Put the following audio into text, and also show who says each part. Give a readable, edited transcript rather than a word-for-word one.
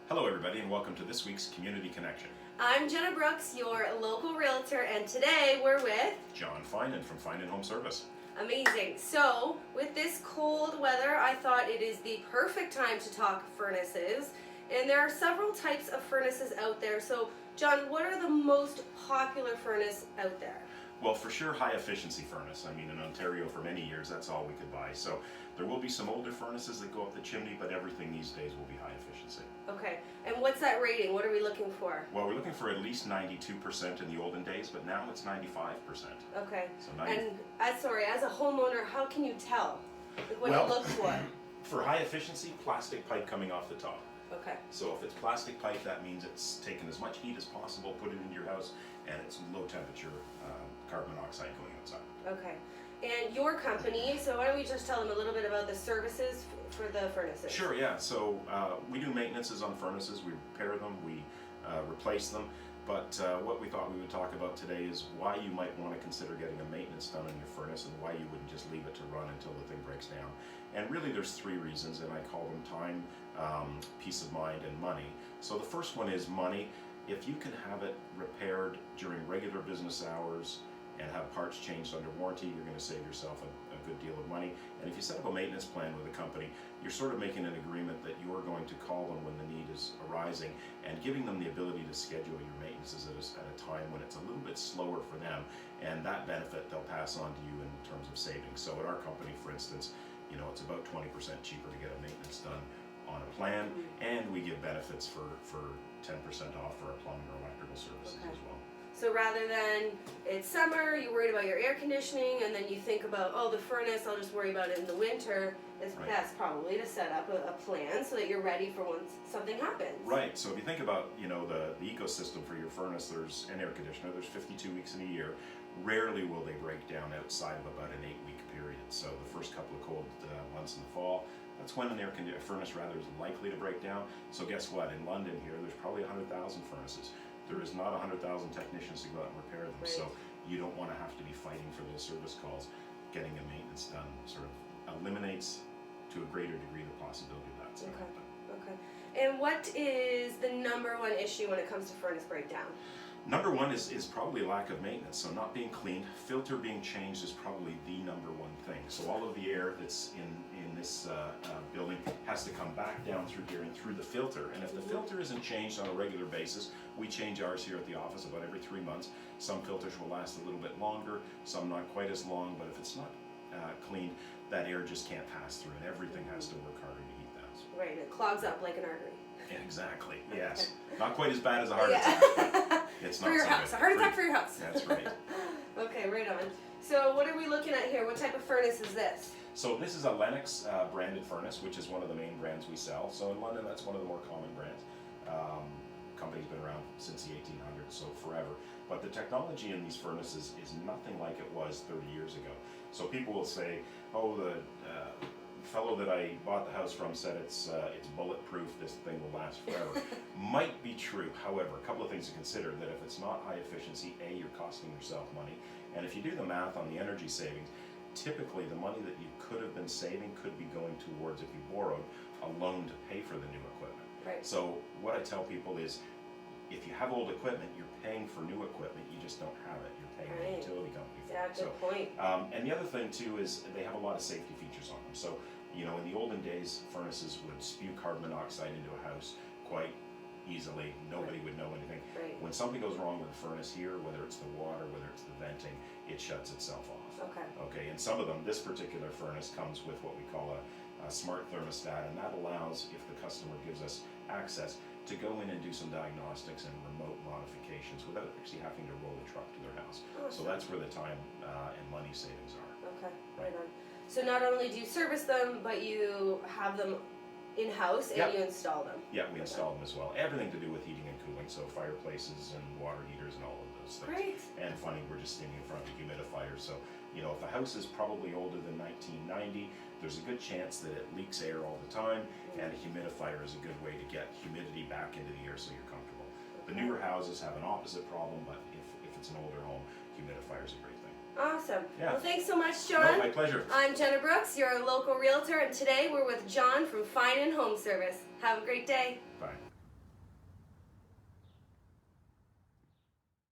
Speaker 1: Hello everybody and welcome to this week's Community Connection.
Speaker 2: I'm Jenna Brooks, your local realtor, and today we're with
Speaker 1: John Finan from Finan Home Service.
Speaker 2: Amazing. So, with this cold weather, I thought it is the perfect time to talk furnaces. And there are several types of furnaces out there. So, John, what are the most popular furnace out there?
Speaker 1: Well, for sure, high efficiency furnace. I mean, in Ontario for many years, that's all we could buy. So there will be some older furnaces that go up the chimney, but everything these days will be high efficiency.
Speaker 2: Okay. And what's that rating? What are we looking for?
Speaker 1: Well, we're looking for at least 92% in the olden days, but now it's 95%.
Speaker 2: Okay.
Speaker 1: So
Speaker 2: and as a homeowner, how can you tell? Like, what do you look for?
Speaker 1: For high efficiency, plastic pipe coming off the top.
Speaker 2: Okay.
Speaker 1: So if it's plastic pipe, that means it's taken as much heat as possible, put it into your house, and it's low temperature carbon monoxide going outside.
Speaker 2: Okay. And your company, so why don't we just tell them a little bit about the services for the furnaces?
Speaker 1: Sure, yeah. So we do maintenances on furnaces, we repair them, we replace them, but what we thought we would talk about today is why you might want to consider getting a maintenance done on your furnace and why you wouldn't just leave it to run until the thing breaks down. And really there's three reasons, and I call them time, peace of mind, and money. So the first one is money. If you can have it repaired during regular business hours and have parts changed under warranty, you're going to save yourself a good deal of money. And if you set up a maintenance plan with a company, you're sort of making an agreement that you're going to call them when the need is arising and giving them the ability to schedule your maintenances at a time when it's a little bit slower for them. And that benefit they'll pass on to you in terms of savings. So at our company, for instance, you know, it's about 20% cheaper to get a maintenance done on a plan, and we give benefits for 10% off for our plumbing or electrical services as well.
Speaker 2: So rather than it's summer, you're worried about your air conditioning, and then you think about, oh, the furnace, I'll just worry about it in the winter, it's best probably to set up a plan so that you're ready for when something happens.
Speaker 1: Right, so if you think about, you know, the ecosystem for your furnace, there's an air conditioner, there's 52 weeks in a year. Rarely will they break down outside of about an 8-week period. So the first couple of cold months in the fall, that's when an furnace is likely to break down. So guess what? In London here, there's probably 100,000 furnaces. There is not 100,000 technicians to go out and repair them.
Speaker 2: Right.
Speaker 1: So you don't want to have to be fighting for those service calls. Getting a maintenance done sort of eliminates to a greater degree the possibility of that's going to happen.
Speaker 2: Okay. And what is the number one issue when it comes to furnace breakdown?
Speaker 1: Number one is probably lack of maintenance, so not being cleaned. Filter being changed is probably the number one thing. So all of the air that's in this building has to come back down through here and through the filter. And if the filter isn't changed on a regular basis, we change ours here at the office about every 3 months. Some filters will last a little bit longer, some not quite as long, but if it's not cleaned, that air just can't pass through, and everything has to work harder to heat that.
Speaker 2: Right, it clogs up like an artery.
Speaker 1: Exactly, yes. Not quite as bad as a heart attack, but it's not
Speaker 2: for your
Speaker 1: so
Speaker 2: house,
Speaker 1: good.
Speaker 2: a heart attack for your house.
Speaker 1: That's right.
Speaker 2: Okay, right on. So what are we looking at here? What type of furnace is this?
Speaker 1: So this is a Lennox branded furnace, which is one of the main brands we sell. So in London, that's one of the more common brands. Company's been around since the 1800s, so forever. But the technology in these furnaces is nothing like it was 30 years ago. So people will say, oh, the fellow that I bought the house from said it's bulletproof, this thing will last forever. Might be true. However, a couple of things to consider: that if it's not high efficiency, A, you're costing yourself money, and if you do the math on the energy savings, typically the money that you could have been saving could be going towards, if you borrowed, a loan to pay for the new equipment.
Speaker 2: Right.
Speaker 1: So what I tell people is, if you have old equipment, you're paying for new equipment, you just don't have it. You're paying the utility company for it.
Speaker 2: Good point.
Speaker 1: And the other thing too is they have a lot of safety features on them. So, you know, in the olden days, furnaces would spew carbon monoxide into a house quite easily. Nobody would know anything.
Speaker 2: Right.
Speaker 1: When something goes wrong with the furnace here, whether it's the water, whether it's the venting, it shuts itself off.
Speaker 2: Okay.
Speaker 1: Okay, and some of them, this particular furnace comes with what we call a smart thermostat, and that allows, if the customer gives us access, to go in and do some diagnostics and remote modifications without actually having to roll a truck to their house.
Speaker 2: Awesome.
Speaker 1: So that's where the time and money savings are.
Speaker 2: Okay, right on. So not only do you service them, but you have them in-house and you install them.
Speaker 1: Yeah, we install them as well. Everything to do with heating and cooling, so fireplaces and water heaters and all of those things.
Speaker 2: Great.
Speaker 1: And funny, we're just standing in front of a humidifier, so you know, if the house is probably older than 1990, there's a good chance that it leaks air all the time, and a humidifier is a good way to get humidity back into the air so you're comfortable. The newer houses have an opposite problem, but if it's an older home, humidifier is a great thing.
Speaker 2: Awesome.
Speaker 1: Yeah.
Speaker 2: Well, thanks so much, John.
Speaker 1: No, my pleasure.
Speaker 2: I'm Jenna Brooks, your local realtor, and today we're with John from Finan Home Service. Have a great day.
Speaker 1: Bye.